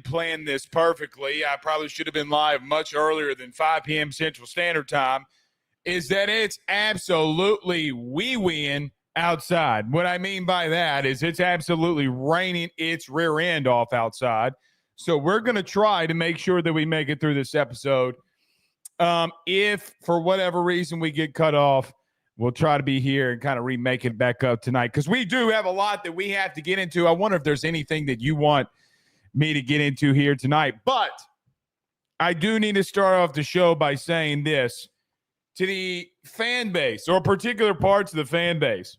planned this perfectly. I probably should have been live much earlier than 5 p.m. Central Standard Time, is that it's absolutely wee-weeing outside. What I mean by that is it's absolutely raining its rear end off outside. So we're going to try to make sure that we make it through this episode. If for whatever reason we get cut off, we'll try to be here and kind of remake it back up tonight, because we do have a lot that we have to get into. I wonder if there's anything that you want me to get into here tonight. But I do need to start off the show by saying this to the fan base, or particular parts of the fan base.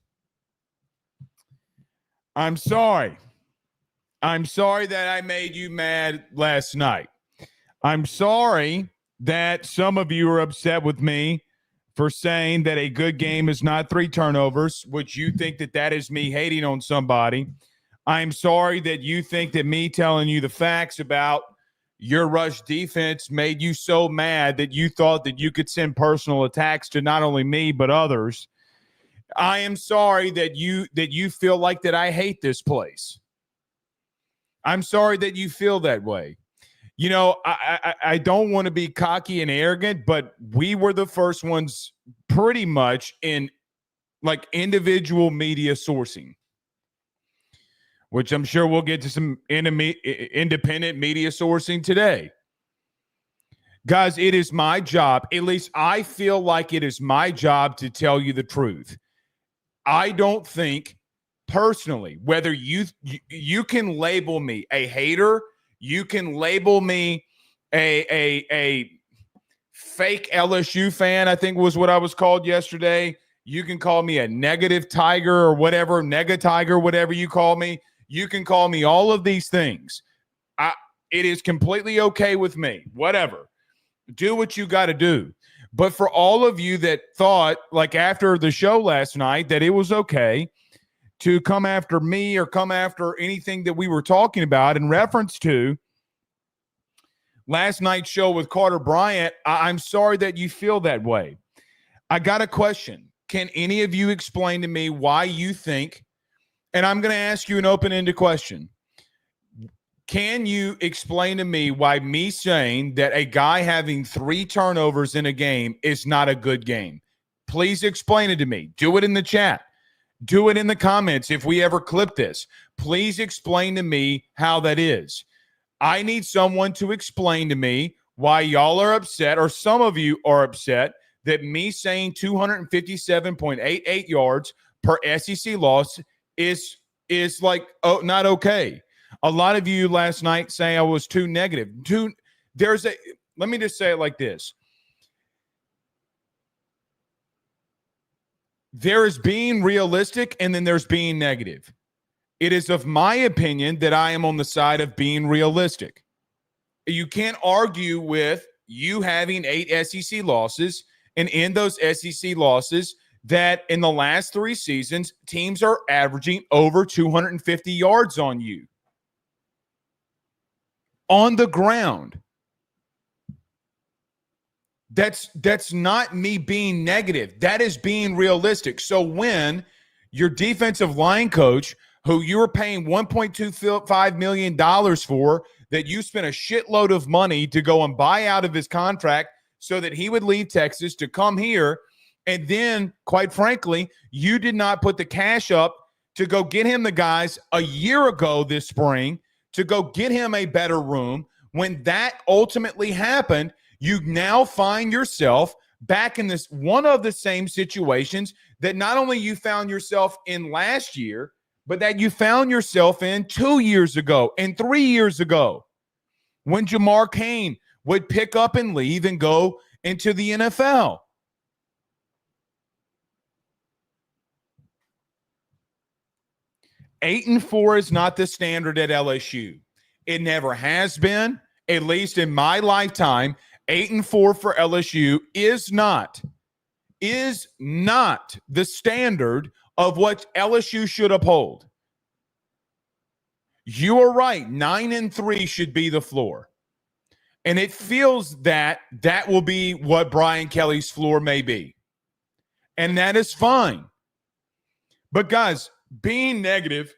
I'm sorry. I'm sorry that I made you mad last night. I'm sorry that some of you are upset with me for saying that a good game is not 3 turnovers, which you think that that is me hating on somebody. I'm sorry that you think that me telling you the facts about your rush defense made you so mad that you thought that you could send personal attacks to not only me but others. I am sorry that you feel like that I hate this place. I'm sorry that you feel that way. You know, I don't want to be cocky and arrogant, but we were the first ones pretty much in like individual media sourcing, which I'm sure we'll get to some independent media sourcing today. Guys, it is my job, at least I feel like it is my job, to tell you the truth. I don't think personally, whether you can label me a hater, you can label me a fake LSU fan, I think was what I was called yesterday. You can call me a negative tiger or whatever, nega-tiger, whatever you call me. You can call me all of these things. It is completely okay with me. Whatever. Do what you got to do. But for all of you that thought, like after the show last night, that it was okay to come after me or come after anything that we were talking about in reference to last night's show with Carter Bryant, I'm sorry that you feel that way. I got a question. Can any of you explain to me why you think, and I'm going to ask you an open-ended question. Can you explain to me why me saying that a guy having 3 turnovers in a game is not a good game? Please explain it to me. Do it in the chat. Do it in the comments if we ever clip this. Please explain to me how that is. I need someone to explain to me why y'all are upset, or some of you are upset, that me saying 257.88 yards per SEC loss is like, oh, not okay. A lot of you last night saying I was too negative. Let me just say it like this. There is being realistic, and then there's being negative. It is of my opinion that I am on the side of being realistic. You can't argue with you having 8 SEC losses, and in those SEC losses, that in the last 3 seasons, teams are averaging over 250 yards on you. On the ground. That's not me being negative. That is being realistic. So when your defensive line coach, who you were paying $1.25 million for, that you spent a shitload of money to go and buy out of his contract so that he would leave Texas to come here, and then, quite frankly, you did not put the cash up to go get him the guys a year ago this spring, to go get him a better room. When that ultimately happened, you now find yourself back in this one of the same situations that not only you found yourself in last year, but that you found yourself in 2 years ago and 3 years ago, when Jamar Cain would pick up and leave and go into the NFL. Eight and 4 is not the standard at LSU. It never has been, at least in my lifetime. 8 and 4 for LSU is not the standard of what LSU should uphold. You are right. 9 and 3 should be the floor. And it feels that that will be what Brian Kelly's floor may be. And that is fine. But guys, being negative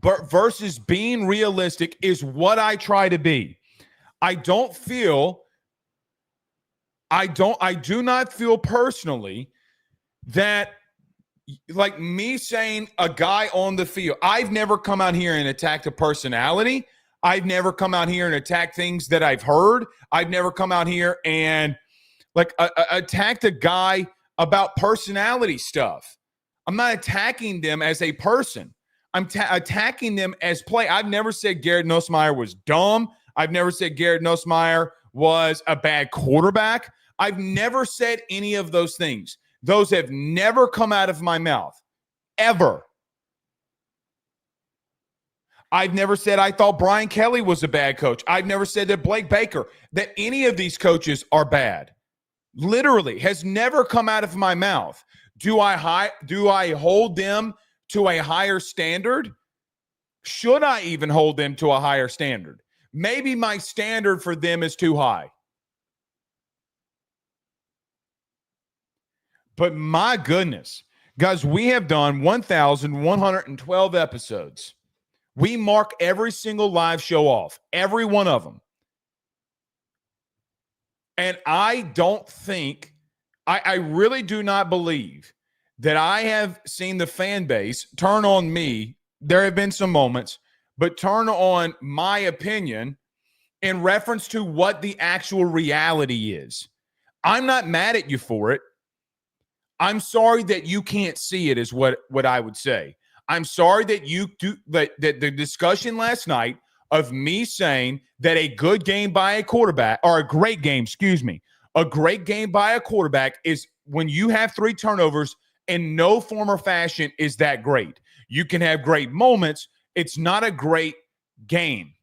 versus being realistic is what I try to be. I do not feel personally that, like me saying a guy on the field, I've never come out here and attacked a personality. I've never come out here and attacked things that I've heard. I've never come out here and attacked a guy about personality stuff. I'm not attacking them as a person. I'm attacking them as play. I've never said Garrett Nussmeier was dumb. I've never said Garrett Nussmeier was a bad quarterback. I've never said any of those things. Those have never come out of my mouth, ever. I've never said I thought Brian Kelly was a bad coach. I've never said that Blake Baker, that any of these coaches are bad. Literally has never come out of my mouth. Do I hold them to a higher standard? Should I even hold them to a higher standard? Maybe my standard for them is too high. But my goodness, guys, we have done 1,112 episodes. We mark every single live show off, every one of them. And I don't think, I really do not believe that I have seen the fan base turn on me. There have been some moments, but turn on my opinion in reference to what the actual reality is. I'm not mad at you for it. I'm sorry that you can't see it is what I would say. I'm sorry that that the discussion last night of me saying that a good game by a quarterback, or a great game by a quarterback is when you have 3 turnovers in no form or fashion is that great. You can have great moments. It's not a great game.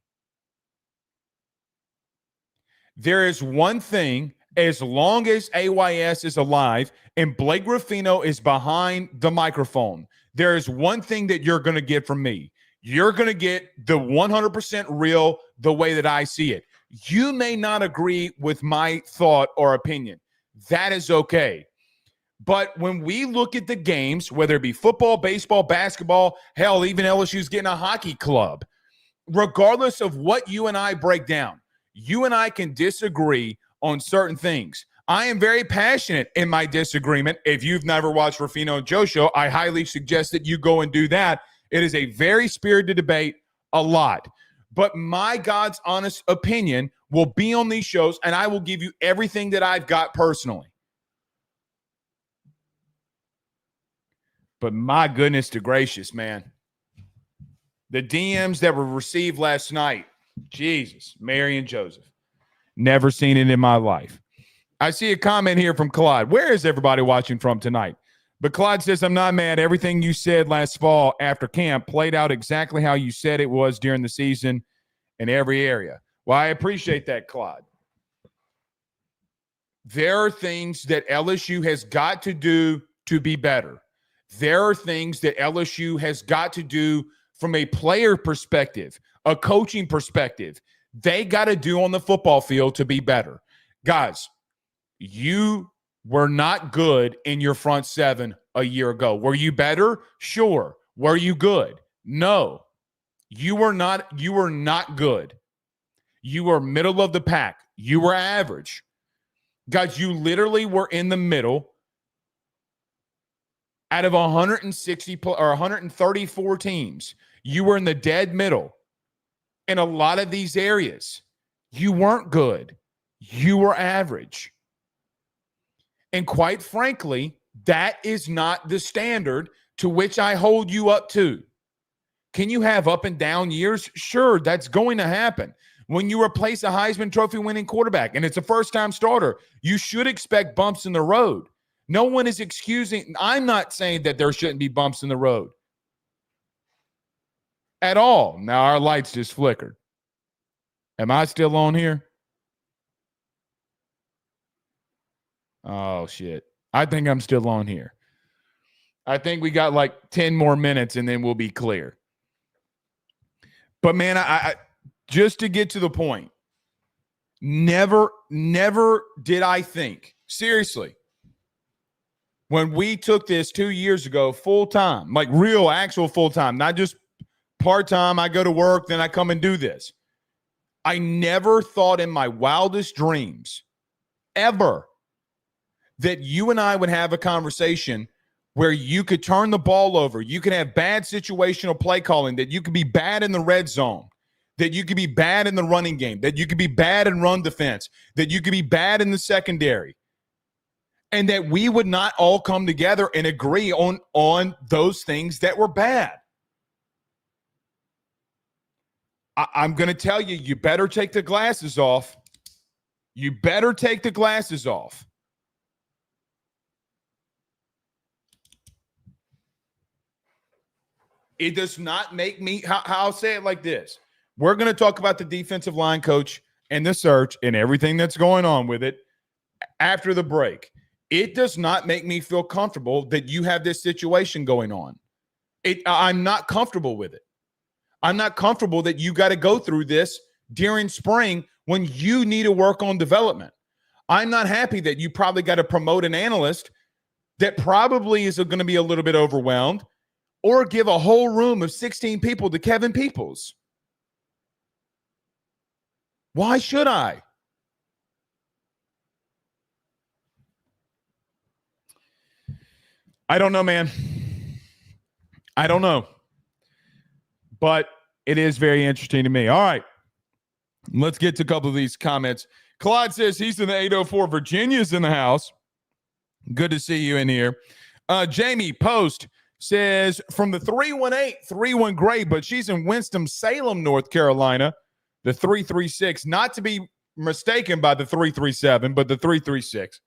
There is one thing, as long as AYS is alive and Blake Ruffino is behind the microphone, there is one thing that you're going to get from me. You're going to get the 100% real, the way that I see it. You may not agree with my thought or opinion. That is okay. But when we look at the games, whether it be football, baseball, basketball, hell, even LSU's getting a hockey club, regardless of what you and I break down, you and I can disagree on certain things. I am very passionate in my disagreement. If you've never watched Ruffino and Joe show, I highly suggest that you go and do that. It is a very spirited debate, a lot. But my God's honest opinion will be on these shows, and I will give you everything that I've got personally. But my goodness to gracious, man. The DMs that were received last night, Jesus, Mary and Joseph. Never seen it in my life. I see a comment here from Clyde. Where is everybody watching from tonight? But Clyde says, I'm not mad. Everything you said last fall after camp played out exactly how you said it was during the season in every area. Well, I appreciate that, Clyde. There are things that LSU has got to do to be better. There are things that LSU has got to do from a player perspective, a coaching perspective. They got to do on the football field to be better. Guys, you were not good in your front 7 a year ago. Were you better? Sure. Were you good? No. You were not good. You were middle of the pack. You were average. Guys, you literally were in the middle out of 160 or 134 teams. You were in the dead middle in a lot of these areas. You weren't good. You were average. And quite frankly, that is not the standard to which I hold you up to. Can you have up and down years? Sure, that's going to happen. When you replace a Heisman Trophy winning quarterback and it's a first-time starter, you should expect bumps in the road. No one is excusing. I'm not saying that there shouldn't be bumps in the road at all. Now our lights just flickered. Am I still on here? Oh, shit. I think I'm still on here. I think we got like 10 more minutes and then we'll be clear. But, man, I just to get to the point, never did I think, seriously, when we took this 2 years ago full-time, like real actual full-time, not just part-time. I go to work, then I come and do this. I never thought in my wildest dreams ever that you and I would have a conversation where you could turn the ball over. You could have bad situational play calling, that you could be bad in the red zone, that you could be bad in the running game, that you could be bad in run defense, that you could be bad in the secondary, and that we would not all come together and agree on those things that were bad. I'm going to tell you, you better take the glasses off. You better take the glasses off. It does not make me, I'll say it like this. We're going to talk about the defensive line coach and the search and everything that's going on with it after the break. It does not make me feel comfortable that you have this situation going on. I'm not comfortable with it. I'm not comfortable that you got to go through this during spring when you need to work on development. I'm not happy that you probably got to promote an analyst that probably is going to be a little bit overwhelmed, or give a whole room of 16 people to Kevin Peoples. Why should I? I don't know, man. I don't know. But it is very interesting to me. All right. Let's get to a couple of these comments. Claude says he's in the 804. Virginia's in the house. Good to see you in here. Jamie Post says from the 318, 31 gray, but she's in Winston-Salem, North Carolina. The 336, not to be mistaken by the 337, but the 336.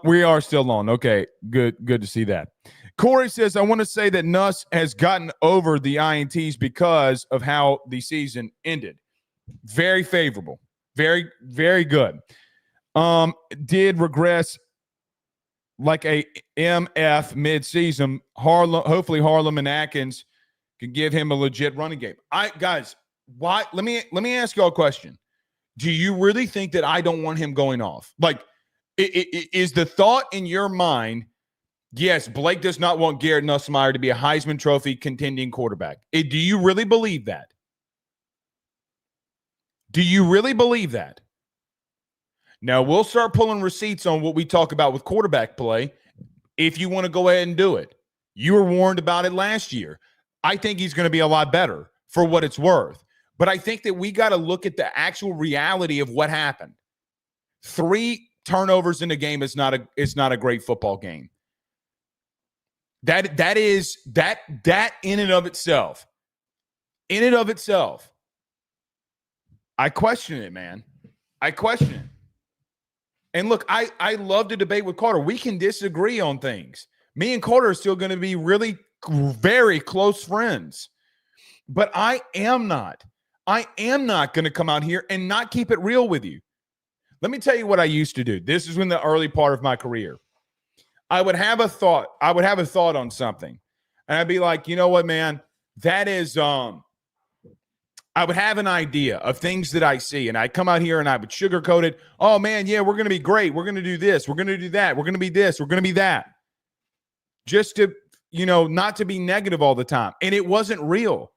We are still on. Okay, good to see that. Corey says, I want to say that Nuss has gotten over the INTs because of how the season ended. Very favorable. Very, very good. Did regress like a MF mid-season. Hopefully Harlem and Atkins can give him a legit running game. Guys, why? Let me ask y'all a question. Do you really think that I don't want him going off? Like, is the thought in your mind, yes, Blake does not want Garrett Nussmeier to be a Heisman Trophy contending quarterback? Do you really believe that? Do you really believe that? Now, we'll start pulling receipts on what we talk about with quarterback play if you want to go ahead and do it. You were warned about it last year. I think he's going to be a lot better for what it's worth. But I think that we got to look at the actual reality of what happened. 3 turnovers in a game is not a great football game. That in and of itself. I question it, man. I question it. And look, I love to debate with Carter. We can disagree on things. Me and Carter are still going to be really very close friends. But I am not going to come out here and not keep it real with you. Let me tell you what I used to do. This is in the early part of my career. I would have a thought on something. And I'd be like, you know what, man? That is I would have an idea of things that I see, and I'd come out here and I would sugarcoat it. Oh, man, yeah, we're going to be great. We're going to do this. We're going to do that. We're going to be this. We're going to be that. Just to, not to be negative all the time. And it wasn't real.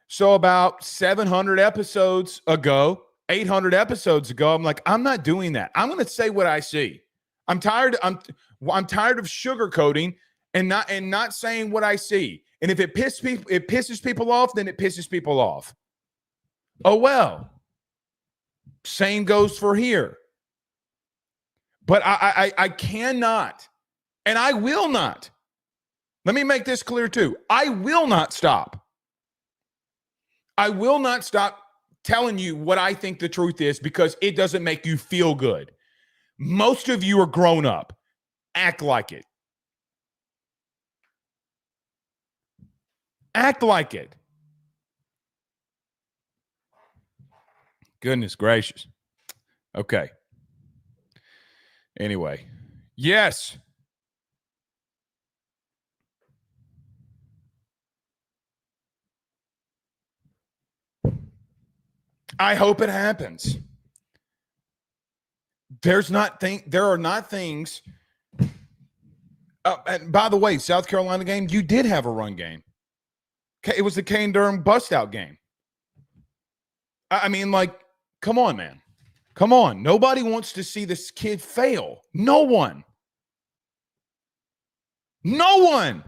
So about 700 episodes ago, 800 episodes ago, I'm like, I'm not doing that. I'm going to say what I see. I'm tired of sugarcoating and not saying what I see. And if it pisses people off, then it pisses people off. Oh, well. Same goes for here. But I cannot, and I will not. Let me make this clear too. I will not stop. I will not stop telling you what I think the truth is because it doesn't make you feel good. Most of you are grown up. Act like it. Act like it. Goodness gracious. Okay. Anyway. Yes. I hope it happens. There are not things. And by the way, South Carolina game, you did have a run game. It was the Kane Durham bust-out game. I mean, like, come on, man. Come on. Nobody wants to see this kid fail. No one. No one.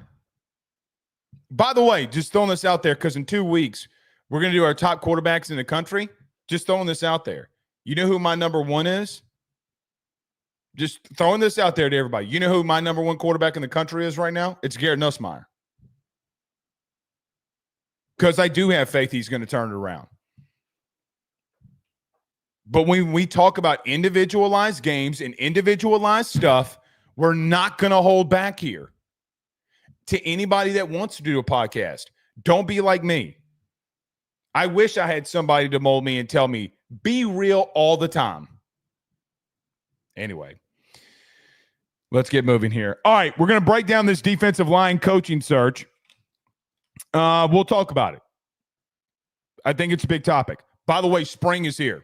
By the way, just throwing this out there, because in 2 weeks, we're going to do our top quarterbacks in the country. Just throwing this out there. You know who my number one is? Just throwing this out there to everybody. You know who my number one quarterback in the country is right now? It's Garrett Nussmeier. Because I do have faith he's going to turn it around. But when we talk about individualized games and individualized stuff, we're not going to hold back here. To anybody that wants to do a podcast, don't be like me. I wish I had somebody to mold me and tell me, be real all the time. Anyway, let's get moving here. All right, we're going to break down this defensive line coaching search. We'll talk about it. I think it's a big topic. By the way, spring is here.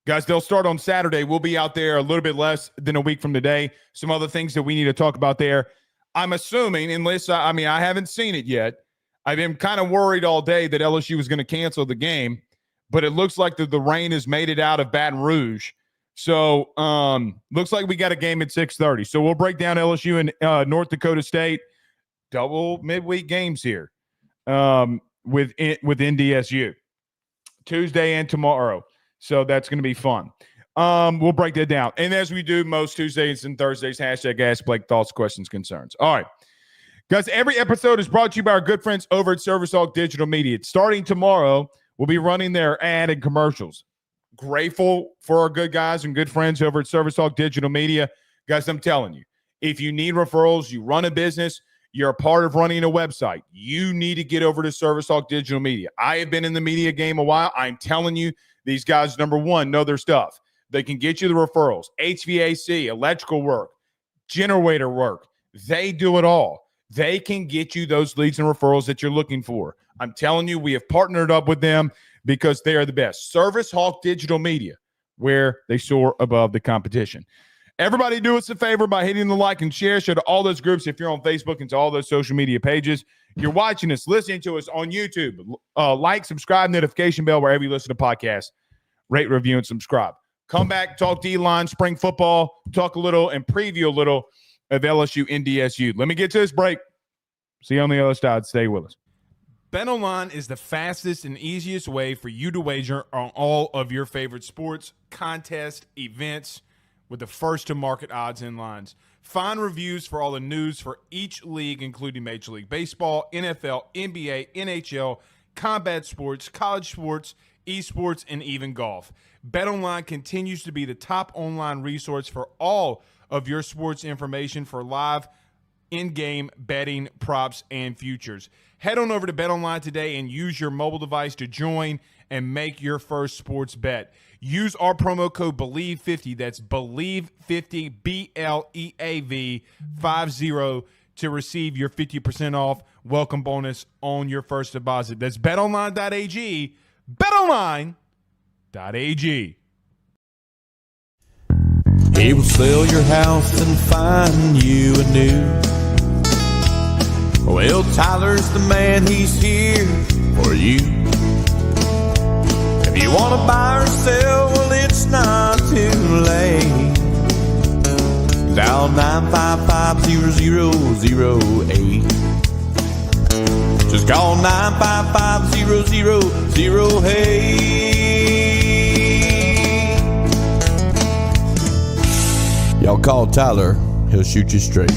Guys, they'll start on Saturday. We'll be out there a little bit less than a week from today. Some other things that we need to talk about there. I'm assuming, unless, I haven't seen it yet. I've been kind of worried all day that LSU was going to cancel the game, but it looks like the rain has made it out of Baton Rouge. So, looks like we got a game at 6:30. So we'll break down LSU and North Dakota State. Double midweek games here with NDSU. Tuesday and tomorrow. So that's going to be fun. We'll break that down. And as we do most Tuesdays and Thursdays, hashtag Ask Blake, thoughts, questions, concerns. All right. Guys, every episode is brought to you by our good friends over at Service Hawk Digital Media. Starting tomorrow, we'll be running their ad and commercials. Grateful for our good guys and good friends over at Service Hawk Digital Media. Guys, I'm telling you, if you need referrals, you run a business, you're a part of running a website, you need to get over to Service Hawk Digital Media. I have been in the media game a while. I'm telling you, these guys, number one, know their stuff. They can get you the referrals, HVAC, electrical work, generator work. They do it all. They can get you those leads and referrals that you're looking for. I'm telling you, we have partnered up with them because they are the best. Service Hawk Digital Media, where they soar above the competition. Everybody do us a favor by hitting the like and share. Share to all those groups if you're on Facebook and to all those social media pages. You're watching us, listening to us on YouTube. Like, subscribe, notification bell wherever you listen to podcasts. Rate, review, and subscribe. Come back, talk D-line, spring football, talk a little, and preview a little of LSU NDSU. Let me get to this break. See you on the other side. Stay with us. BetOnline is the fastest and easiest way for you to wager on all of your favorite sports, contests, events, with the first-to-market odds and lines. Find reviews for all the news for each league, including Major League Baseball, NFL, NBA, NHL, combat sports, college sports, esports, and even golf. BetOnline continues to be the top online resource for all of your sports information for live in-game betting, props, and futures. Head on over to BetOnline today and use your mobile device to join and make your first sports bet. Use our promo code BELIEVE50, that's BELIEVE50, BLEAV 50, to receive your 50% off welcome bonus on your first deposit. That's betonline.ag, betonline.ag. He will sell your house and find you a new. Well, Tyler's the man, he's here for you. If you want to buy or sell, well, it's not too late. Dial 955-0008. Just call 955-0008. Y'all call Tyler, he'll shoot you straight.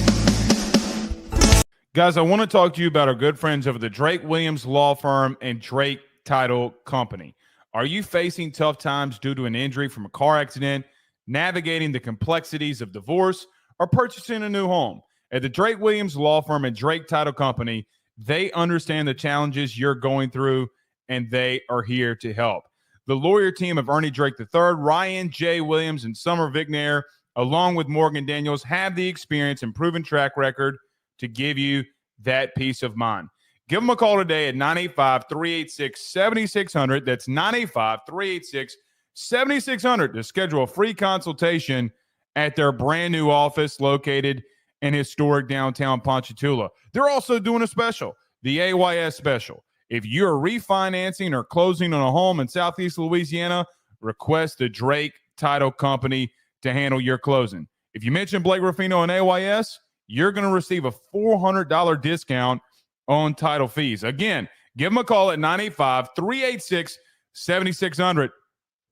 Guys, I want to talk to you about our good friends over the Drake Williams Law Firm and Drake Title Company. Are you facing tough times due to an injury from a car accident, navigating the complexities of divorce, or purchasing a new home? At the Drake Williams Law Firm and Drake Title Company, they understand the challenges you're going through, and they are here to help. The lawyer team of Ernie Drake III, Ryan J. Williams, and Summer Vignair, along with Morgan Daniels, have the experience and proven track record to give you that peace of mind. Give them a call today at 985-386-7600. That's 985-386-7600 to schedule a free consultation at their brand new office located in historic downtown Ponchatoula. They're also doing a special, the AYS special. If you're refinancing or closing on a home in Southeast Louisiana, request the Drake Title Company to handle your closing. If you mention Blake Ruffino and AYS, you're going to receive a $400 discount on title fees. Again, give them a call at 985-386-7600.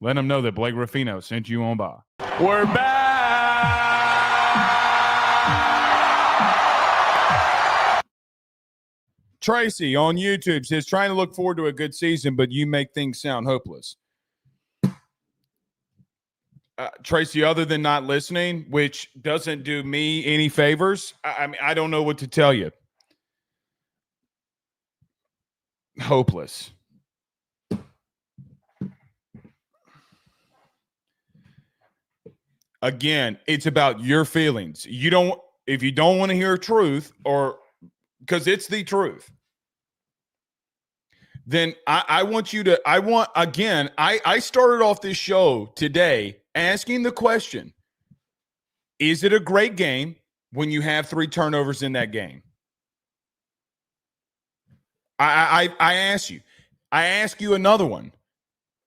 Let them know that Blake Ruffino sent you on by. We're back. Tracy on YouTube says, trying to look forward to a good season, but you make things sound hopeless. Tracy, other than not listening, which doesn't do me any favors, I mean, I don't know what to tell you. Hopeless. Again, it's about your feelings. If you don't want to hear truth, or because it's the truth, then I started off this show today asking the question, is it a great game when you have 3 turnovers in that game? I ask you. I ask you another one.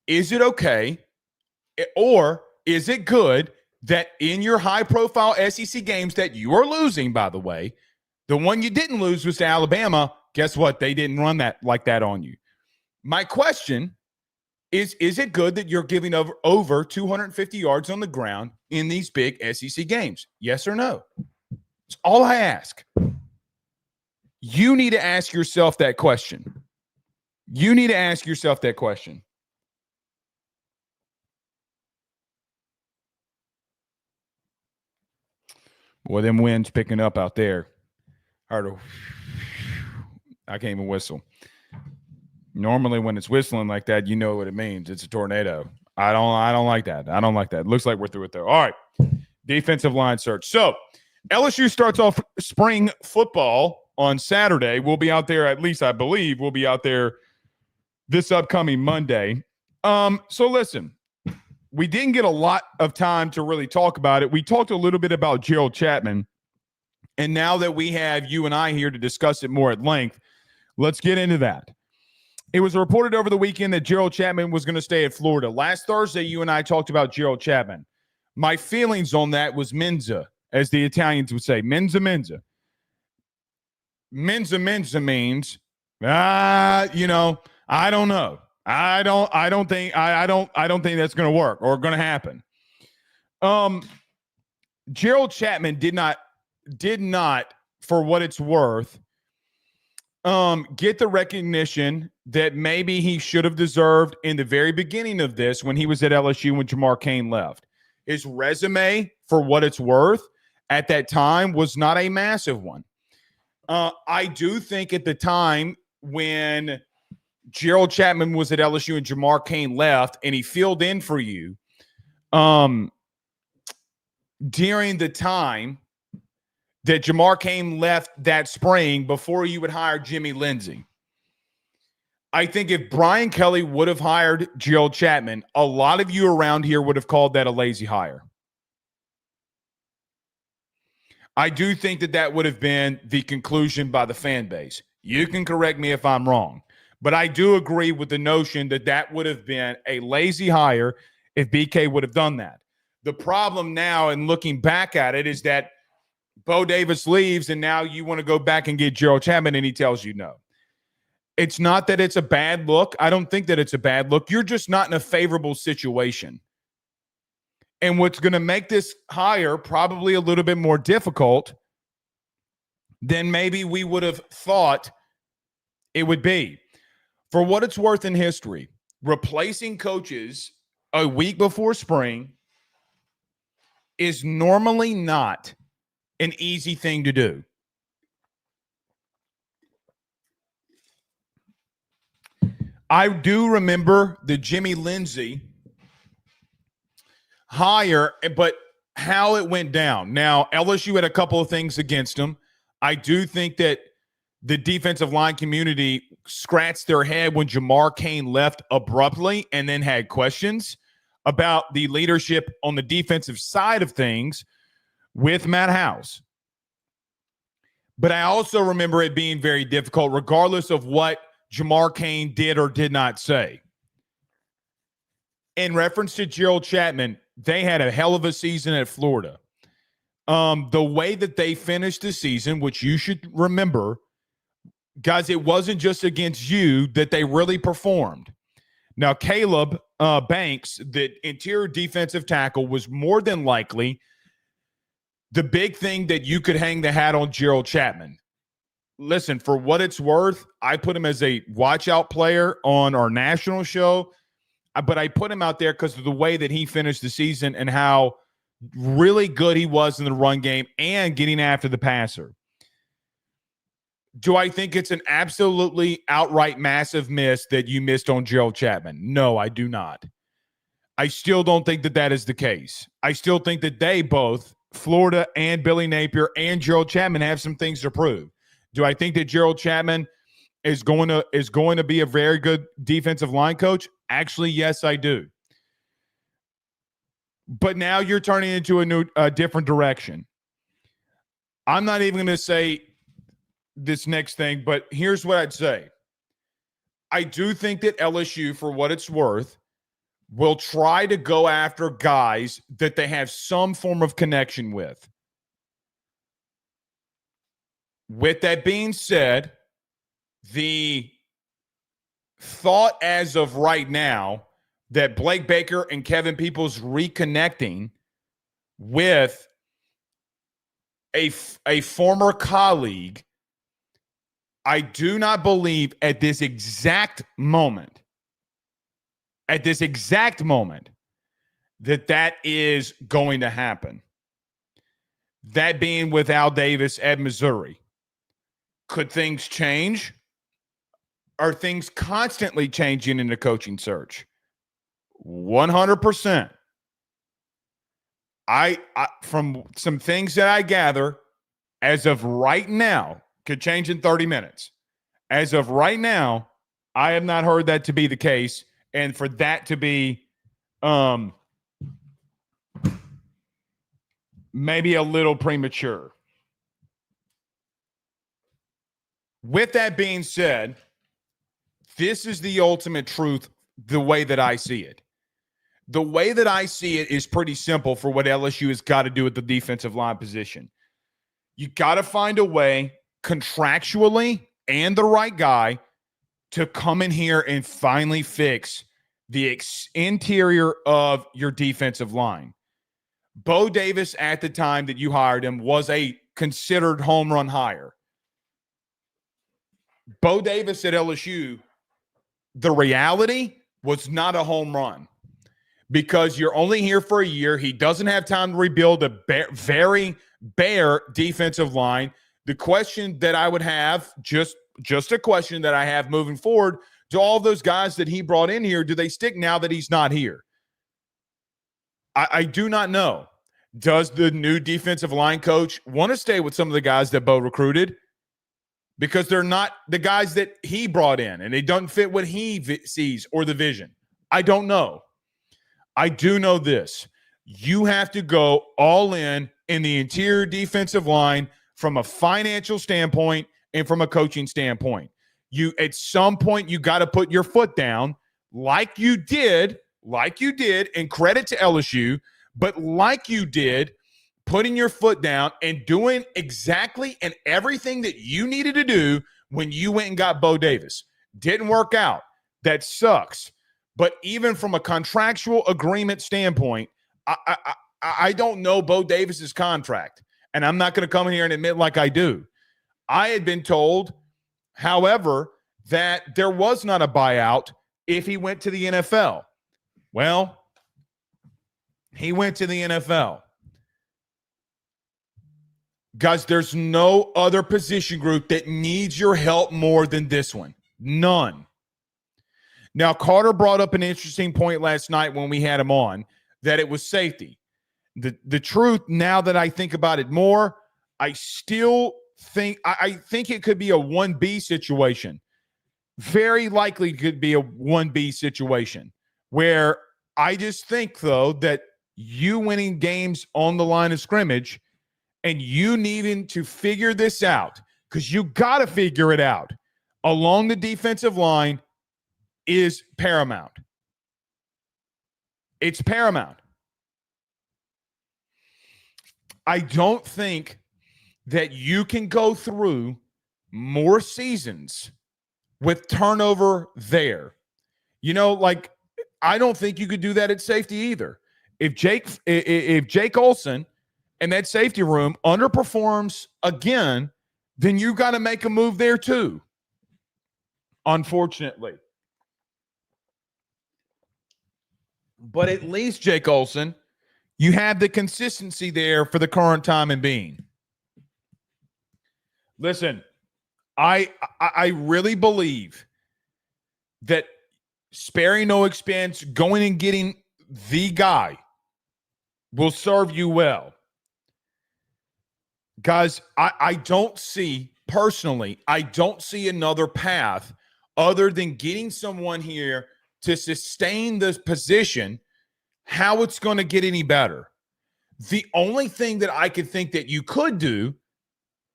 Is it okay, or is it good that in your high-profile SEC games that you are losing, by the way, the one you didn't lose was to Alabama. Guess what? They didn't run that like that on you. My question is it good that you're giving over 250 yards on the ground in these big SEC games? Yes or no? That's all I ask. You need to ask yourself that question. You need to ask yourself that question. Well, them winds picking up out there. I can't even whistle. Normally when it's whistling like that, you know what it means. It's a tornado. I don't like that. I don't like that. Looks like we're through it though. All right. Defensive line search. So LSU starts off spring football on Saturday. We'll be out there, at least I believe we'll be out there this upcoming Monday. So listen, we didn't get a lot of time to really talk about it. We talked a little bit about Gerald Chapman. And now that we have you and I here to discuss it more at length, let's get into that. It was reported over the weekend that Gerald Chapman was going to stay at Florida. Last Thursday, you and I talked about Gerald Chapman. My feelings on that was menza, as the Italians would say. Menza, menza. Menza, menza means, I don't know. I don't think that's going to work or going to happen. Gerald Chapman did not, for what it's worth, get the recognition that maybe he should have deserved in the very beginning of this when he was at LSU when Jamar Cain left. His resume, for what it's worth, at that time was not a massive one. I do think at the time when Gerald Chapman was at LSU and Jamar Cain left and he filled in for you during the time that Jamar Cain left that spring before you would hire Jimmy Lindsey. I think if Brian Kelly would have hired Gerald Chapman, a lot of you around here would have called that a lazy hire. I do think that would have been the conclusion by the fan base. You can correct me if I'm wrong, but I do agree with the notion that would have been a lazy hire if BK would have done that. The problem now, and looking back at it, is that Bo Davis leaves, and now you want to go back and get Gerald Chapman, and he tells you no. It's not that it's a bad look. I don't think that it's a bad look. You're just not in a favorable situation. And what's going to make this hire probably a little bit more difficult than maybe we would have thought it would be. For what it's worth in history, replacing coaches a week before spring is normally not an easy thing to do. I do remember the Jimmy Lindsey hire, but how it went down. Now, LSU had a couple of things against him. I do think that the defensive line community scratched their head when Jamar Cain left abruptly and then had questions about the leadership on the defensive side of things with Matt House. But I also remember it being very difficult, regardless of what Jamar Cain did or did not say. In reference to Gerald Chapman, they had a hell of a season at Florida. The way that they finished the season, which you should remember, guys, it wasn't just against you that they really performed. Now, Caleb Banks, the interior defensive tackle, was more than likely the big thing that you could hang the hat on Gerald Chapman. Listen, for what it's worth, I put him as a watch-out player on our national show, but I put him out there because of the way that he finished the season and how really good he was in the run game and getting after the passer. Do I think it's an absolutely outright massive miss that you missed on Gerald Chapman? No, I do not. I still don't think that that is the case. I still think that they both, Florida and Billy Napier and Gerald Chapman, have some things to prove. Do I think that Gerald Chapman is going to be a very good defensive line coach? Actually, yes, I do. But now you're turning into a different direction. I'm not even going to say this next thing, but here's what I'd say. I do think that LSU, for what it's worth, will try to go after guys that they have some form of connection with. With that being said, the thought as of right now that Blake Baker and Kevin Peoples reconnecting with a former colleague, I do not believe at this exact moment, that that is going to happen. That being with Al Davis at Missouri. Could things change? Are things constantly changing in the coaching search? 100%. I from some things that I gather, as of right now, could change in 30 minutes. As of right now, I have not heard that to be the case, and for that to be maybe a little premature. With that being said, this is the ultimate truth, the way that I see it. The way that I see it is pretty simple for what LSU has got to do at the defensive line position. You got to find a way contractually and the right guy to come in here and finally fix the interior of your defensive line. Bo Davis, at the time that you hired him, was a considered home run hire. Bo Davis at LSU, the reality was not a home run because you're only here for a year. He doesn't have time to rebuild a very bare defensive line. The question that I would have, just a question that I have moving forward, to all those guys that he brought in here, do they stick now that he's not here? I do not know. Does the new defensive line coach want to stay with some of the guys that Bo recruited? Because they're not the guys that he brought in, and they don't fit what he sees or the vision. I don't know. I do know this. You have to go all in the interior defensive line from a financial standpoint and from a coaching standpoint. You, at some point, you got to put your foot down like you did, and credit to LSU, but like you did, putting your foot down and doing exactly and everything that you needed to do when you went and got Bo Davis. Didn't work out. That sucks. But even from a contractual agreement standpoint, I don't know Bo Davis's contract, and I'm not going to come in here and admit like I do. I had been told, however, that there was not a buyout if he went to the NFL. Well, he went to the NFL. Guys, there's no other position group that needs your help more than this one. None. Now, Carter brought up an interesting point last night when we had him on, that it was safety. The truth, now that I think about it more, I still think I think it could be a 1B situation. Very likely could be a 1B situation where I just think, though, that you winning games on the line of scrimmage and you needing to figure this out, because you got to figure it out. Along the defensive line is paramount. It's paramount. I don't think that you can go through more seasons with turnover there. You know, like, I don't think you could do that at safety either. If Jake Olsen and that safety room underperforms again, then you got to make a move there too. Unfortunately. But at least Jake Olsen, you have the consistency there for the current time and being. Listen, I really believe that sparing no expense, going and getting the guy will serve you well. Guys, I don't see, personally, I don't see another path other than getting someone here to sustain this position, how it's going to get any better. The only thing that I could think that you could do,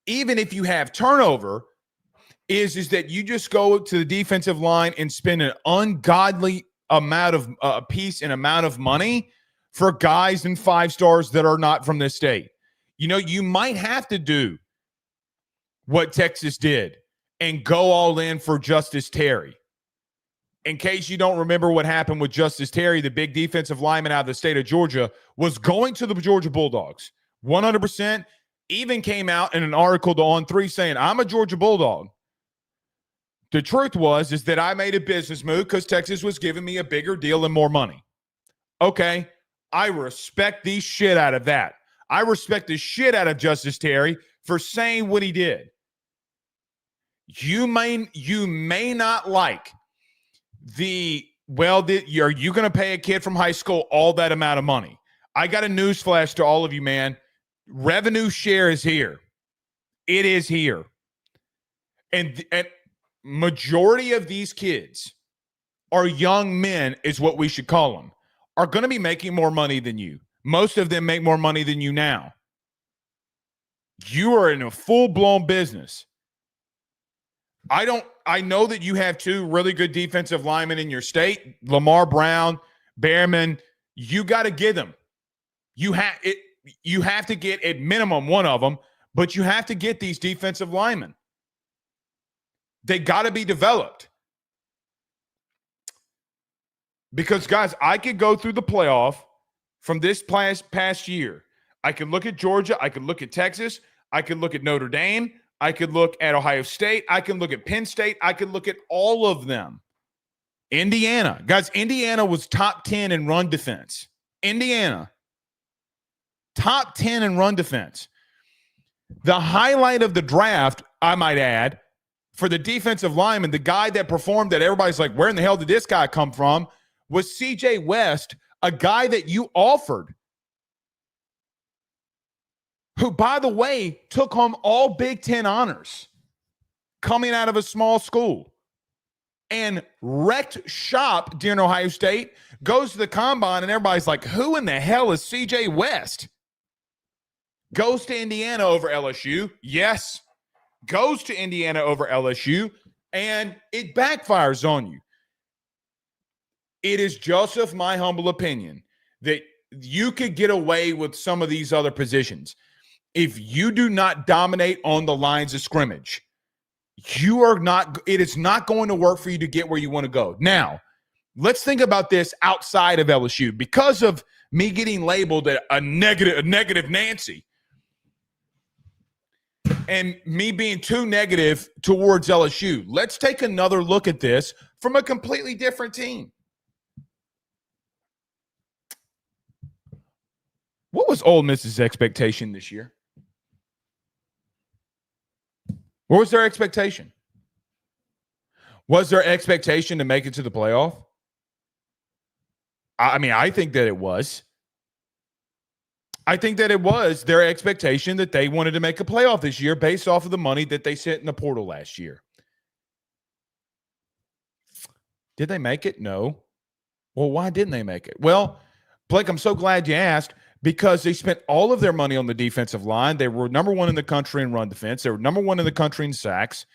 even if you have turnover, is that you just go to the defensive line and spend an ungodly amount of amount of money for guys and 5 stars that are not from this state. You know, you might have to do what Texas did and go all in for Justice Terry. In case you don't remember what happened with Justice Terry, the big defensive lineman out of the state of Georgia was going to the Georgia Bulldogs. 100%. Even came out in an article to On 3 saying, I'm a Georgia Bulldog. The truth is that I made a business move because Texas was giving me a bigger deal and more money. Okay, I respect the shit out of that. I respect the shit out of Justice Terry for saying what he did. You may not like are you going to pay a kid from high school all that amount of money? I got a news flash to all of you, man. Revenue share is here. It is here. And majority of these kids are young men, is what we should call them, are going to be making more money than you. Most of them make more money than you now. You are in a full-blown business. I know that you have 2 really good defensive linemen in your state, Lamar Brown, Behrman. You got to get them. You have to get at minimum one of them, but you have to get these defensive linemen. They got to be developed. Because, guys, I could go through the playoff from this past year. I could look at Georgia. I could look at Texas. I could look at Notre Dame. I could look at Ohio State. I can look at Penn State. I could look at all of them. Indiana. Guys, Indiana was top 10 in run defense. Indiana. Top 10 in run defense. The highlight of the draft, I might add, for the defensive lineman, the guy that performed that everybody's like, where in the hell did this guy come from, was CJ West, a guy that you offered, who, by the way, took home all Big Ten honors coming out of a small school and wrecked shop during Ohio State, goes to the combine, and everybody's like, who in the hell is CJ West? Goes to Indiana over LSU. Yes. Goes to Indiana over LSU, and it backfires on you. It is just of my humble opinion that you could get away with some of these other positions. If you do not dominate on the lines of scrimmage, it is not going to work for you to get where you want to go. Now, let's think about this outside of LSU. Because of me getting labeled a negative Nancy, and me being too negative towards LSU, let's take another look at this from a completely different team. What was Ole Miss's expectation this year? What was their expectation? Was their expectation to make it to the playoff? I mean, I think that it was. I think that it was their expectation that they wanted to make a playoff this year based off of the money that they sent in the portal last year. Did they make it? No. Well, why didn't they make it? Well, Blake, I'm so glad you asked, because they spent all of their money on the defensive line. They were number one in the country in run defense. They were number one in the country in sacks.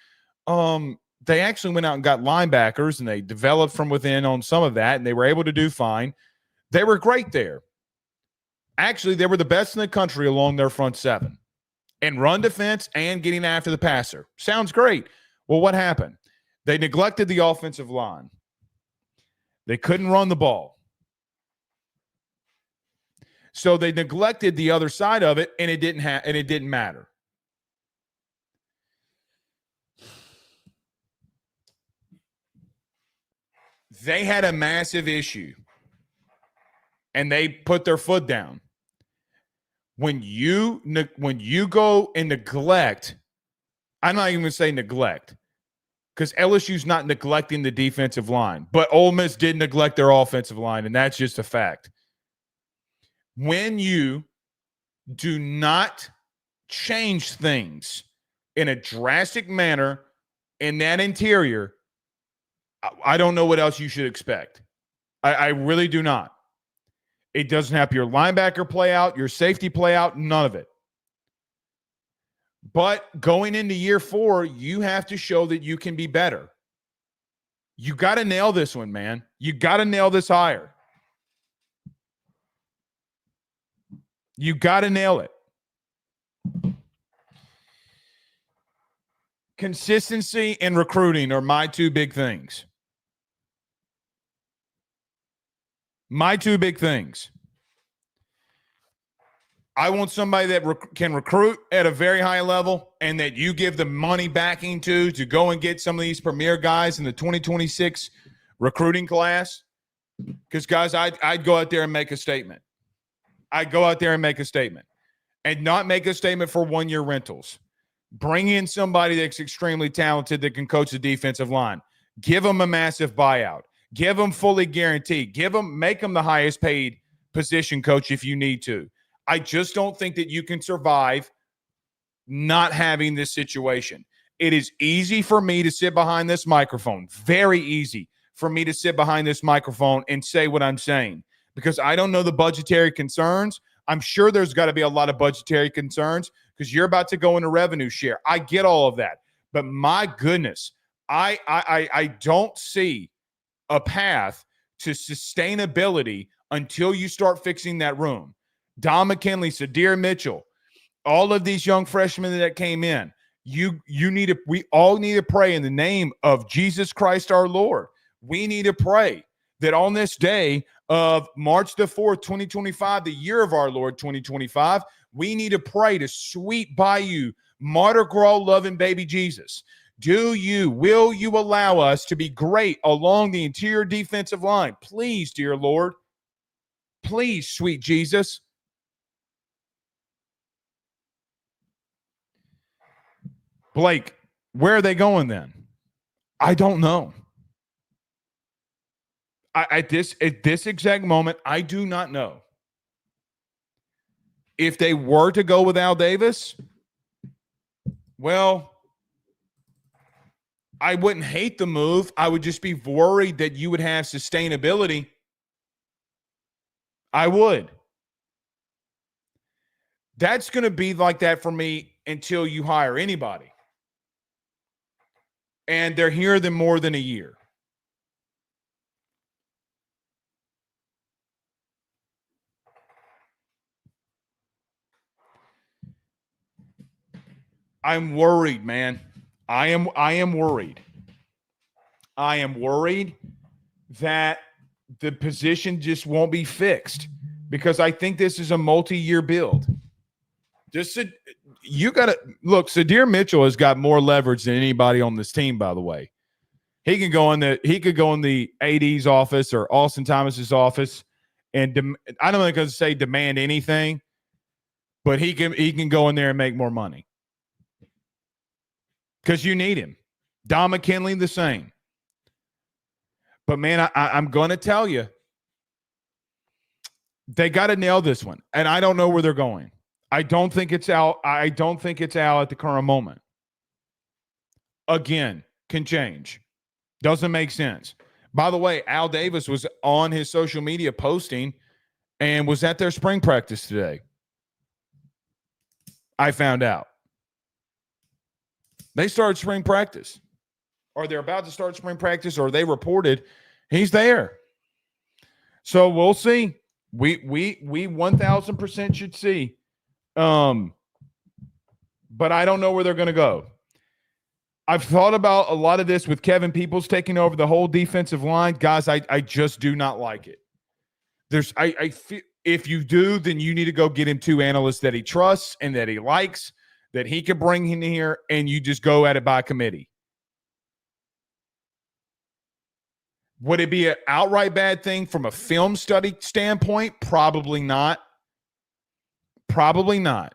They actually went out and got linebackers, and they developed from within on some of that, and they were able to do fine. They were great there. Actually, they were the best in the country along their front seven in run defense and getting after the passer. Sounds great. Well, what happened? They neglected the offensive line. They couldn't run the ball. So they neglected the other side of it, and it didn't matter. They had a massive issue, and they put their foot down. When you go and neglect, I'm not even going to say neglect, because LSU's not neglecting the defensive line, but Ole Miss did neglect their offensive line, and that's just a fact. When you do not change things in a drastic manner in that interior, I don't know what else you should expect. I really do not. It doesn't have your linebacker play out, your safety play out, none of it. But going into year 4, you have to show that you can be better. You got to nail this one, man. You got to nail this hire. You got to nail it. Consistency and recruiting are my two big things. My two big things. I want somebody that can recruit at a very high level and that you give the money backing to go and get some of these premier guys in the 2026 recruiting class. Because, guys, I'd go out there and make a statement. I'd go out there and make a statement and not make a statement for one-year rentals. Bring in somebody that's extremely talented that can coach the defensive line. Give them a massive buyout. Give them fully guaranteed. Make them the highest paid position coach if you need to. I just don't think that you can survive not having this situation. It is easy for me to sit behind this microphone, very easy for me to sit behind this microphone and say what I'm saying, because I don't know the budgetary concerns. I'm sure there's got to be a lot of budgetary concerns because you're about to go into revenue share. I get all of that. But my goodness, I don't see a path to sustainability until you start fixing that room. Don McKinley, Sadir Mitchell, all of these young freshmen that came in, we all need to pray in the name of Jesus Christ our Lord. We need to pray that on this day of March the 4th, 2025, the year of our Lord 2025, we need to pray to sweet Bayou, Martyr Gras loving baby Jesus. Will you allow us to be great along the interior defensive line? Please, dear Lord. Please, sweet Jesus. Blake, where are they going then? I don't know. At this exact moment, I do not know. If they were to go with Al Davis, well, I wouldn't hate the move. I would just be worried that you would have sustainability. I would. That's going to be like that for me until you hire anybody. And they're here than more than a year. I'm worried, man. I am worried. I am worried that the position just won't be fixed because I think this is a multi-year build. You got to look. Sadir Mitchell has got more leverage than anybody on this team. By the way, he could go in the AD's office or Austin Thomas's office, and I don't think I could say demand anything, but he can go in there and make more money because you need him. Don McKinley the same. But man, I'm going to tell you, they got to nail this one, and I don't know where they're going. I don't think it's out. I don't think it's out at the current moment. Again, can change. Doesn't make sense. By the way, Al Davis was on his social media posting and was at their spring practice today. I found out. They started spring practice, or they're about to start spring practice, or they reported he's there. So we'll see. We 1000% should see. But I don't know where they're going to go. I've thought about a lot of this with Kevin Peoples taking over the whole defensive line. Guys, I just do not like it. I feel if you do, then you need to go get him 2 analysts that he trusts and that he likes, that he can bring in here, and you just go at it by committee. Would it be an outright bad thing from a film study standpoint? Probably not. Probably not.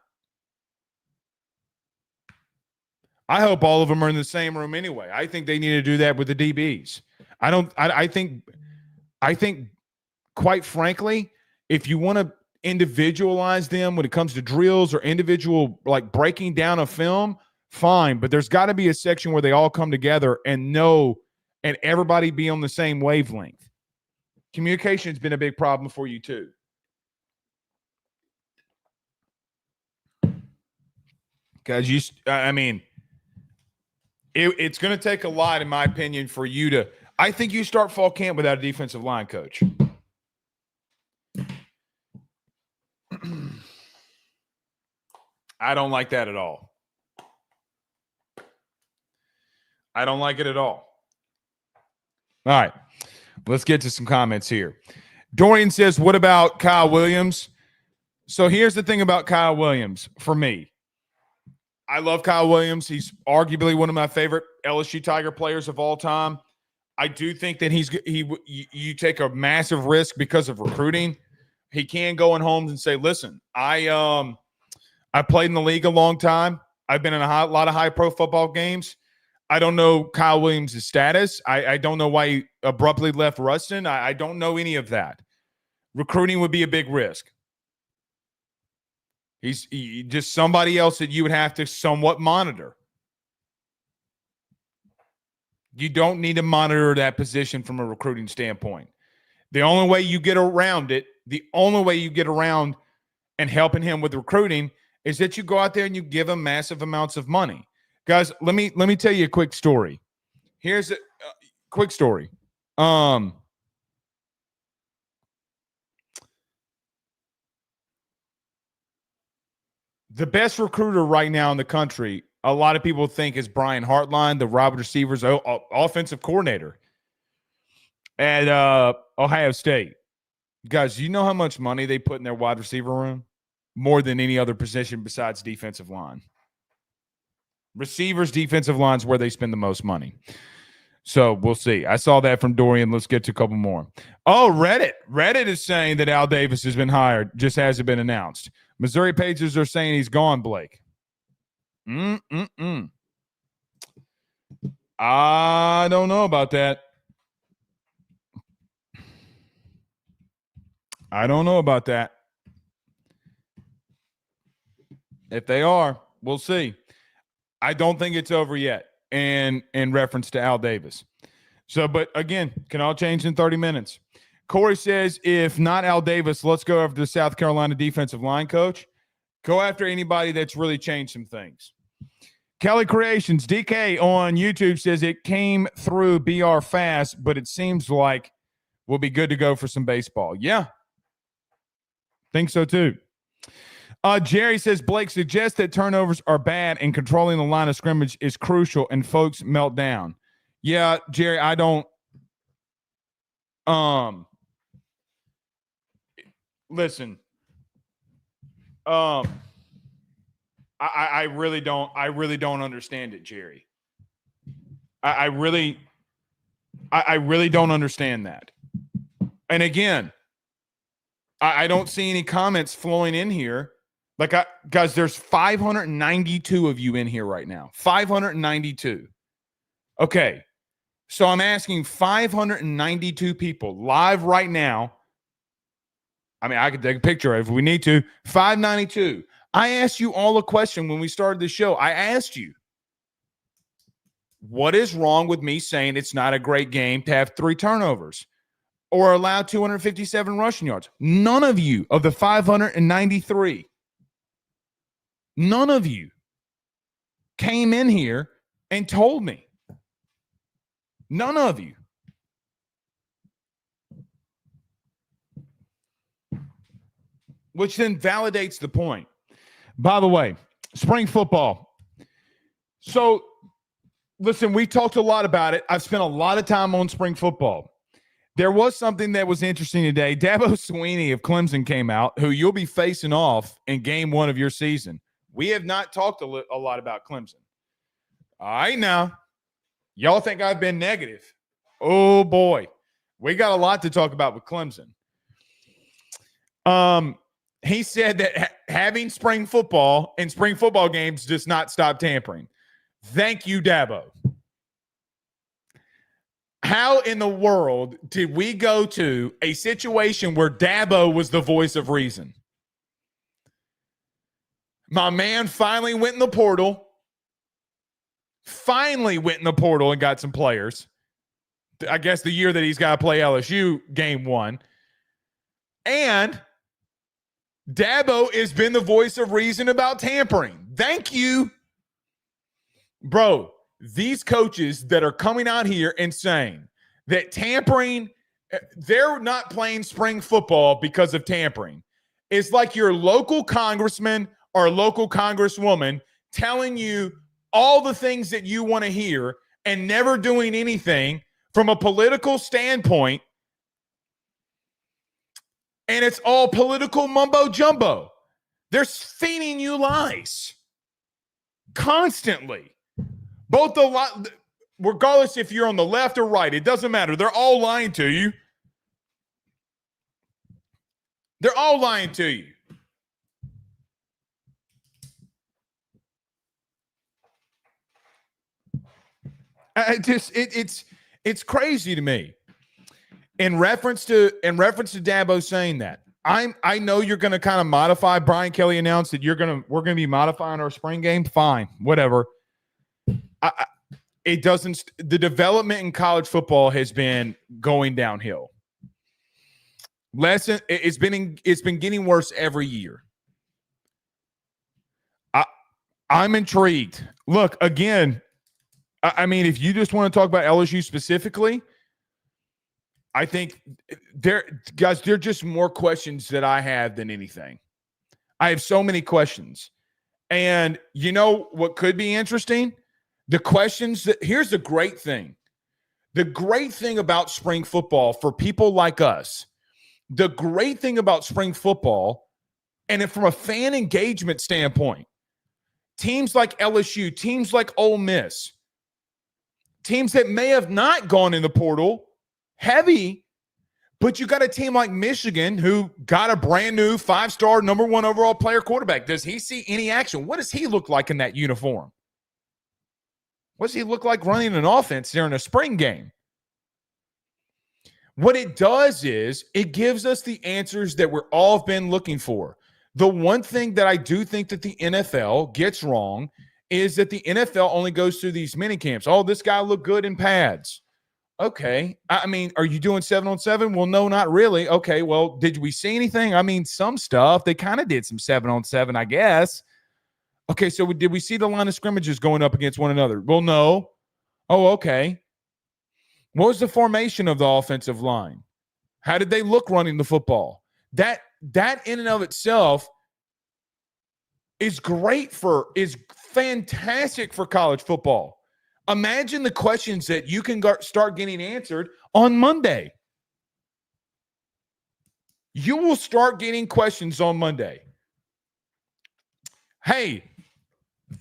I hope all of them are in the same room anyway. I think they need to do that with the DBs. I think, quite frankly, if you want to individualize them when it comes to drills or individual, like breaking down a film, fine. But there's got to be a section where they all come together and know, and everybody be on the same wavelength. Communication has been a big problem for you too. Because it's going to take a lot, in my opinion, for you to – I think you start fall camp without a defensive line coach. I don't like that at all. I don't like it at all. All right. Let's get to some comments here. Dorian says, what about Kyle Williams? So here's the thing about Kyle Williams for me. I love Kyle Williams. He's arguably one of my favorite LSU Tiger players of all time. I do think that you take a massive risk because of recruiting. He can go in homes and say, listen, I played in the league a long time. I've been in a lot of high-pro football games. I don't know Kyle Williams' status. I don't know why he abruptly left Ruston. I don't know any of that. Recruiting would be a big risk. He's just somebody else that you would have to somewhat monitor. You don't need to monitor that position from a recruiting standpoint. The only way you get around it, the only way you get around and helping him with recruiting is that you go out there and you give him massive amounts of money. Guys, let me tell you a quick story. Here's a quick story. The best recruiter right now in the country, a lot of people think, is Brian Hartline, the wide receivers offensive coordinator at Ohio State. Guys, you know how much money they put in their wide receiver room? More than any other position besides defensive line. Receivers, defensive lines, where they spend the most money. So we'll see. I saw that from Dorian. Let's get to a couple more. Oh, Reddit. Reddit is saying that Al Davis has been hired, just hasn't been announced. Missouri Pages are saying he's gone, Blake. I don't know about that. I don't know about that. If they are, we'll see. I don't think it's over yet in reference to Al Davis. So, but again, can all change in 30 minutes. Corey says, if not Al Davis, let's go after the South Carolina defensive line coach. Go after anybody that's really changed some things. Kelly Creations, DK on YouTube says it came through BR fast, but it seems like we'll be good to go for some baseball. Yeah. Think so too. Jerry says, Blake suggests that turnovers are bad and controlling the line of scrimmage is crucial and folks melt down. Yeah, Jerry, I don't listen. I really don't understand it, Jerry. I really don't understand that. And again, I don't see any comments flowing in here. Like, guys, there's 592 of you in here right now. 592. Okay. So I'm asking 592 people live right now. I mean, I could take a picture if we need to. 592. I asked you all a question when we started the show. I asked you, what is wrong with me saying it's not a great game to have 3 turnovers? or allowed 257 rushing yards. None of you of the 593, none of you came in here and told me. None of you. Which then validates the point. By the way, spring football. So, listen, we talked a lot about it. I've spent a lot of time on spring football. There was something that was interesting today. Dabo Swinney of Clemson came out, who you'll be facing off in game 1 of your season. We have not talked a lot about Clemson. All right, now. Y'all think I've been negative. Oh, boy. We got a lot to talk about with Clemson. He said that having spring football and spring football games does not stop tampering. Thank you, Dabo. How in the world did we go to a situation where Dabo was the voice of reason? My man finally went in the portal. And got some players. I guess the year that he's got to play LSU game 1. And Dabo has been the voice of reason about tampering. Thank you. Bro, these coaches that are coming out here and saying that tampering, they're not playing spring football because of tampering. It's like your local congressman or local congresswoman telling you all the things that you want to hear and never doing anything from a political standpoint. And it's all political mumbo jumbo. They're feeding you lies constantly. Regardless if you're on the left or right, it doesn't matter. They're all lying to you. They're all lying to you. It's crazy to me. In reference to Dabo saying that, I know you're going to kind of modify. Brian Kelly announced that we're going to be modifying our spring game. Fine, whatever. The development in college football has been going downhill. It's been getting worse every year. I'm intrigued. Look, again, I mean, if you just want to talk about LSU specifically, I think there are just more questions that I have than anything. I have so many questions. And you know what could be interesting? The questions here's the great thing. The great thing about spring football for people like us, the great thing about spring football, and from a fan engagement standpoint, teams like LSU, teams like Ole Miss, teams that may have not gone in the portal heavy, but you got a team like Michigan who got a brand new 5-star number 1 overall player quarterback. Does he see any action? What does he look like in that uniform? What does he look like running an offense during a spring game? What it does is it gives us the answers that we're all been looking for. The one thing that I do think that the NFL gets wrong is that the NFL only goes through these mini camps. Oh, this guy looked good in pads. Okay. I mean, are you doing 7-on-7? Well, no, not really. Okay. Well, did we see anything? I mean, some stuff. They kind of did some 7-on-7, I guess. Okay. So did we see the line of scrimmages going up against one another? Well, no. Oh, okay. What was the formation of the offensive line? How did they look running the football? That in and of itself is fantastic for college football. Imagine the questions that you can start getting answered on Monday. You will start getting questions on Monday. Hey,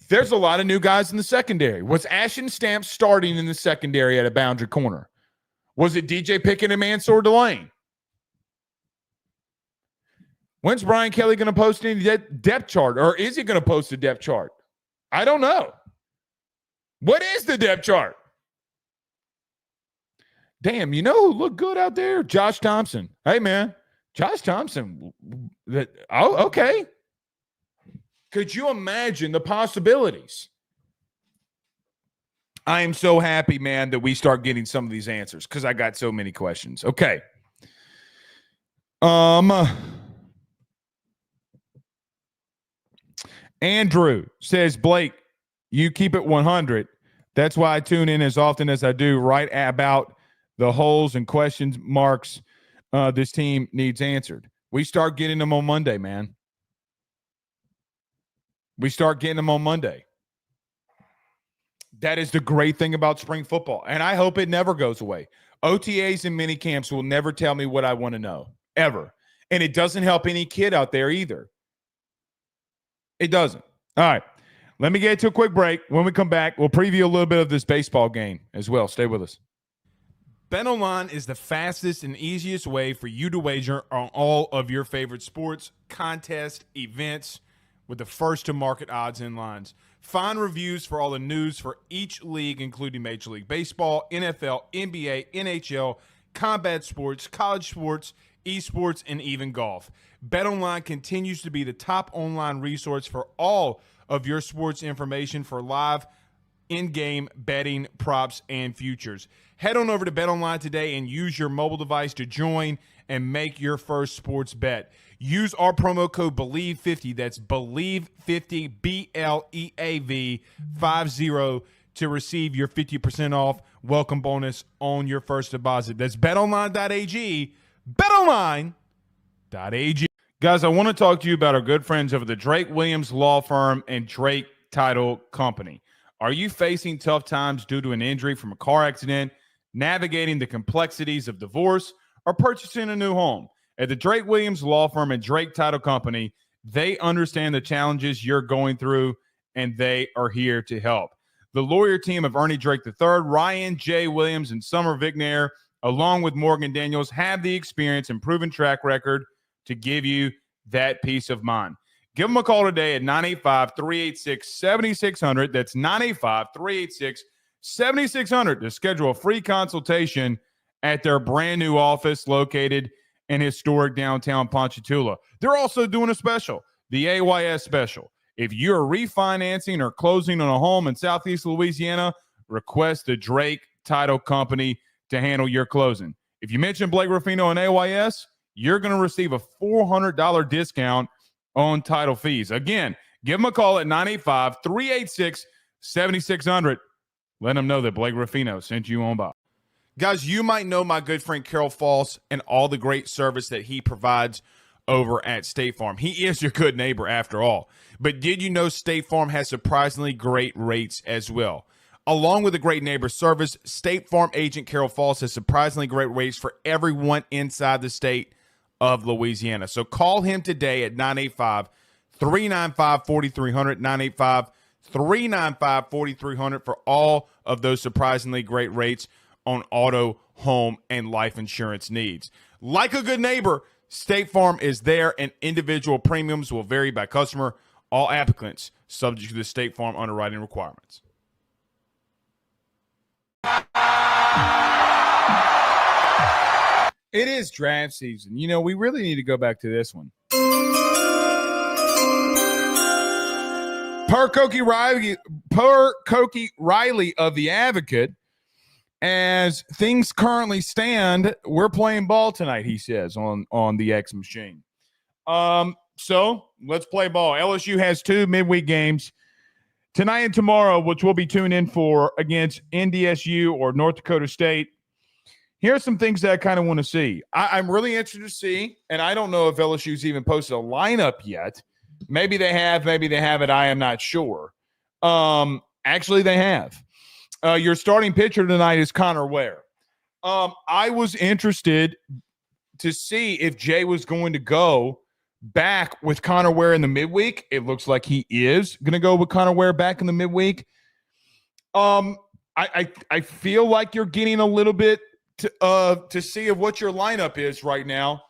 there's a lot of new guys in the secondary. Was Ashton Stamp starting in the secondary at a boundary corner? Was it DJ Pickett and Mansour Delane? When's Brian Kelly going to post any depth chart? Or is he going to post a depth chart? I don't know. What is the depth chart? Damn, you know who looked good out there? Josh Thompson. Hey, man. Josh Thompson. Okay. Could you imagine the possibilities? I am so happy, man, that we start getting some of these answers because I got so many questions. Okay. Andrew says, Blake, you keep it 100. That's why I tune in as often as I do, right about the holes and question marks this team needs answered. We start getting them on Monday, man. We start getting them on Monday. That is the great thing about spring football, and I hope it never goes away. OTAs and mini camps will never tell me what I want to know, ever. And it doesn't help any kid out there either. It doesn't. All right. Let me get to a quick break. When we come back, we'll preview a little bit of this baseball game as well. Stay with us. BetOnline is the fastest and easiest way for you to wager on all of your favorite sports, contests, events with the first-to-market odds and lines. Find reviews for all the news for each league, including Major League Baseball, NFL, NBA, NHL, combat sports, college sports, esports, and even golf. BetOnline continues to be the top online resource for all of your sports information for live in-game betting, props, and futures. Head on over to BetOnline today and use your mobile device to join and make your first sports bet. Use our promo code BELIEVE50, that's BELIEVE50, BLEAV 50, to receive your 50% off welcome bonus on your first deposit. That's betonline.ag, betonline.ag. Guys, I want to talk to you about our good friends over the Drake Williams Law Firm and Drake Title Company. Are you facing tough times due to an injury from a car accident, navigating the complexities of divorce, or purchasing a new home? At the Drake Williams Law Firm and Drake Title Company, they understand the challenges you're going through, and they are here to help. The lawyer team of Ernie Drake III, Ryan J. Williams, and Summer Vignair, along with Morgan Daniels, have the experience and proven track record to give you that peace of mind. Give them a call today at 985-386-7600. That's 985-386-7600 to schedule a free consultation at their brand new office located in historic downtown Ponchatoula. They're also doing a special, the AYS special. If you're refinancing or closing on a home in Southeast Louisiana, request the Drake Title Company to handle your closing. If you mention Blake Ruffino and AYS, you're going to receive a $400 discount on title fees. Again, give them a call at 985-386-7600. Let them know that Blake Ruffino sent you on by. Guys, you might know my good friend Carol Falls and all the great service that he provides over at State Farm. He is your good neighbor after all. But did you know State Farm has surprisingly great rates as well? Along with the great neighbor service, State Farm agent Carol Falls has surprisingly great rates for everyone inside the state of Louisiana. So call him today at 985-395-4300, 985-395-4300 for all of those surprisingly great rates on auto, home, and life insurance needs. Like a good neighbor, State Farm is there, and individual premiums will vary by customer. All applicants subject to the State Farm underwriting requirements. It is draft season. You know, we really need to go back to this one. Per Cokie Riley of The Advocate, as things currently stand, we're playing ball tonight, he says, on the X machine. So let's play ball. LSU has 2 midweek games tonight and tomorrow, which we'll be tuned in for against NDSU or North Dakota State. Here are some things that I kind of want to see. I'm really interested to see, and I don't know if LSU's even posted a lineup yet. Maybe they have, maybe they haven't. I am not sure. Actually, they have. Your starting pitcher tonight is Connor Ware. I was interested to see if Jay was going to go back with Connor Ware in the midweek. It looks like he is going to go with Connor Ware back in the midweek. I feel like you're getting a little bit to see of what your lineup is right now.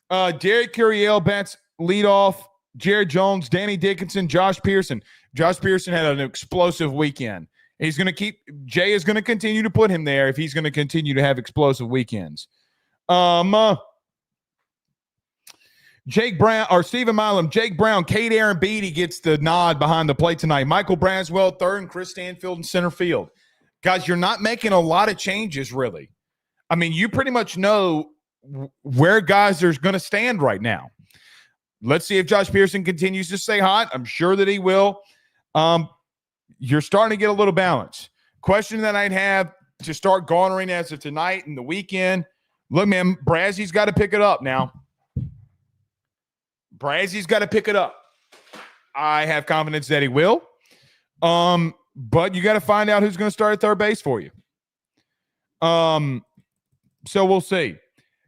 Derek Curiel bats leadoff. Jared Jones, Danny Dickinson, Josh Pearson. Josh Pearson had an explosive weekend. He's going to Jay is going to continue to put him there if he's going to continue to have explosive weekends. Jake Brown or Stephen Milam, Jake Brown, Kate Aaron Beatty gets the nod behind the plate tonight. Michael Braswell, third, and Chris Stanfield in center field. Guys, you're not making a lot of changes, really. I mean, you pretty much know where guys are going to stand right now. Let's see if Josh Pearson continues to stay hot. I'm sure that he will. You're starting to get a little balance. Question that I'd have to start garnering as of tonight and the weekend. Look, man, Brazzy's got to pick it up now. Brazzy's got to pick it up. I have confidence that he will. But you got to find out who's going to start at third base for you. So we'll see.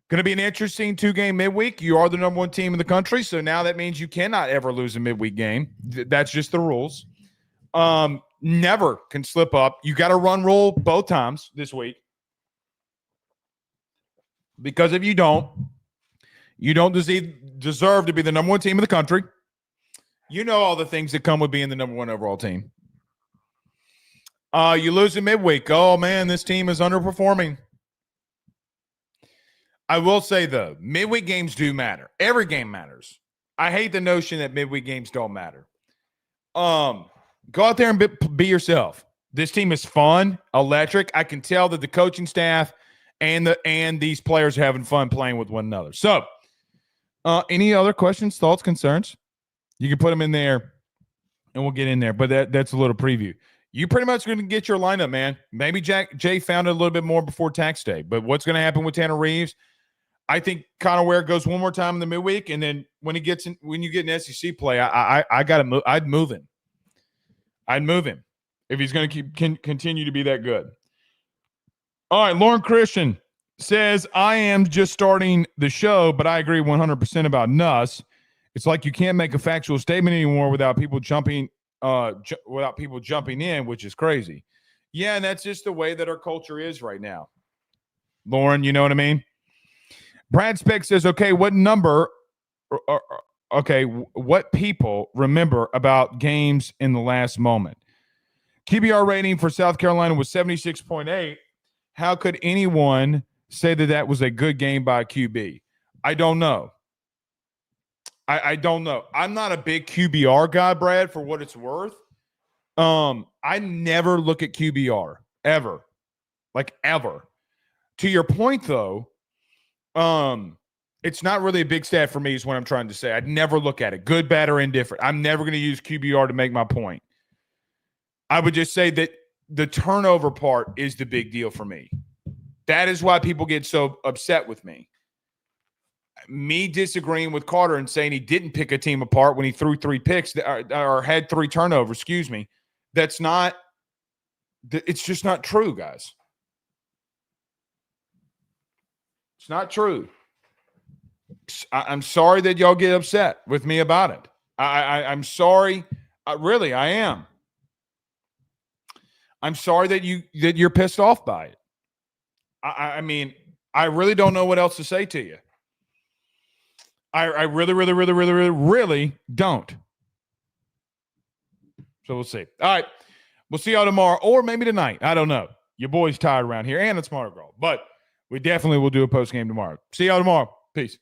Going to be an interesting 2-game midweek. You are the number 1 team in the country, so now that means you cannot ever lose a midweek game. That's just the rules. Never can slip up. You got to run rule both times this week. Because if you don't deserve to be the number 1 team in the country. You know all the things that come with being the number 1 overall team. You lose in midweek. Oh, man, this team is underperforming. I will say, though, midweek games do matter. Every game matters. I hate the notion that midweek games don't matter. Go out there and be yourself. This team is fun, electric. I can tell that the coaching staff and these players are having fun playing with one another. So, any other questions, thoughts, concerns? You can put them in there, and we'll get in there. But that's a little preview. You pretty much going to get your lineup, man. Maybe Jay found it a little bit more before tax day. But what's going to happen with Tanner Reeves? I think Connor Ware goes one more time in the midweek, and then when you get in SEC play, I got to move. I'd move him. If he's going to continue to be that good. All right, Lauren Christian says, I am just starting the show, but I agree 100% about Nuss. It's like you can't make a factual statement anymore without people jumping in, which is crazy. Yeah, and that's just the way that our culture is right now. Lauren, you know what I mean? Brad Speck says, okay, what people remember about games in the last moment? QBR rating for South Carolina was 76.8. How could anyone say that was a good game by a QB? I don't know. I don't know. I'm not a big QBR guy, Brad, for what it's worth. I never look at QBR, ever. Like, ever. To your point, though, it's not really a big stat for me is what I'm trying to say. I'd never look at it, good, bad, or indifferent. I'm never going to use QBR to make my point. I would just say that the turnover part is the big deal for me. That is why people get so upset with me. Me disagreeing with Carter and saying he didn't pick a team apart when he threw 3 picks or had 3 turnovers, it's just not true, guys. It's not true. I'm sorry that y'all get upset with me about it. I'm sorry. Really, I am. I'm sorry that you're pissed off by it. I mean, I really don't know what else to say to you. I really don't. So we'll see. All right. We'll see y'all tomorrow or maybe tonight. I don't know. Your boy's tired around here and it's Mardi Gras. But we definitely will do a post game tomorrow. See y'all tomorrow. Peace.